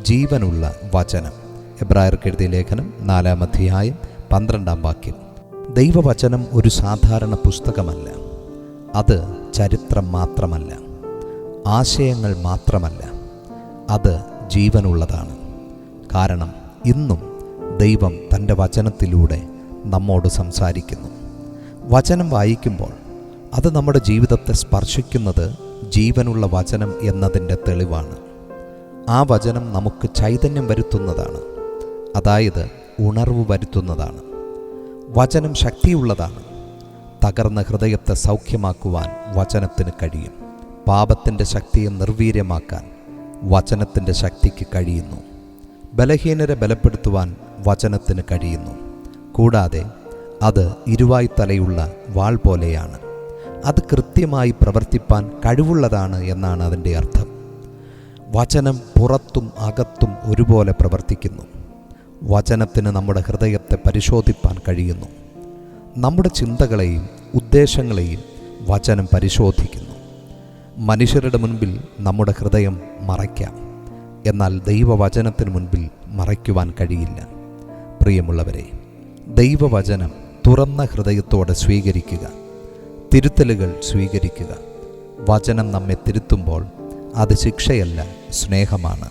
ജീവനുള്ള വചനം. എബ്രായർക്ക് എഴുതിയ ലേഖനം 4-ാം അധ്യായം 12-ാം വാക്യം. ദൈവവചനം ഒരു സാധാരണ പുസ്തകമല്ല. അത് ചരിത്രം മാത്രമല്ല, ആശയങ്ങൾ മാത്രമല്ല, അത് ജീവനുള്ളതാണ്. കാരണം ഇന്നും ദൈവം തൻ്റെ വചനത്തിലൂടെ നമ്മോട് സംസാരിക്കുന്നു. വചനം വായിക്കുമ്പോൾ അത് നമ്മുടെ ജീവിതത്തെ സ്പർശിക്കുന്നത് ജീവനുള്ള വചനം എന്നതിൻ്റെ തെളിവാണ്. ആ വചനം നമുക്ക് ചൈതന്യം വരുത്തുന്നതാണ്, അതായത് ഉണർവ് വരുത്തുന്നതാണ്. വചനം ശക്തിയുള്ളതാണ്. തകർന്ന ഹൃദയത്തെ സൗഖ്യമാക്കുവാൻ വചനത്തിന് കഴിയും. പാപത്തിൻ്റെ ശക്തിയെ നിർവീര്യമാക്കാൻ വചനത്തിൻ്റെ ശക്തിക്ക് കഴിയുന്നു. ബലഹീനരെ ബലപ്പെടുത്തുവാൻ വചനത്തിന് കഴിയുന്നു. കൂടാതെ അത് ഇരുവായ്ത്തലയുള്ള വാൾ പോലെയാണ്. അത് കൃത്യമായി പ്രവർത്തിപ്പാൻ കഴിവുള്ളതാണ് എന്നാണ് അതിൻ്റെ അർത്ഥം. വചനം പുറത്തും അകത്തും ഒരുപോലെ പ്രവർത്തിക്കുന്നു. വചനത്തിന് നമ്മുടെ ഹൃദയത്തെ പരിശോധിപ്പാൻ കഴിയുന്നു. നമ്മുടെ ചിന്തകളെയും ഉദ്ദേശങ്ങളെയും വചനം പരിശോധിക്കുന്നു. മനുഷ്യരുടെ മുൻപിൽ നമ്മുടെ ഹൃദയം മറയ്ക്കാം, എന്നാൽ ദൈവവചനത്തിന് മുൻപിൽ മറയ്ക്കുവാൻ കഴിയില്ല. പ്രിയമുള്ളവരെ, ദൈവവചനം തുറന്ന ഹൃദയത്തോടെ സ്വീകരിക്കുക. തിരുത്തലുകൾ സ്വീകരിക്കുക. വചനം നമ്മെ തിരുത്തുമ്പോൾ അത് ശിക്ഷയല്ല, സ്നേഹമാണ്.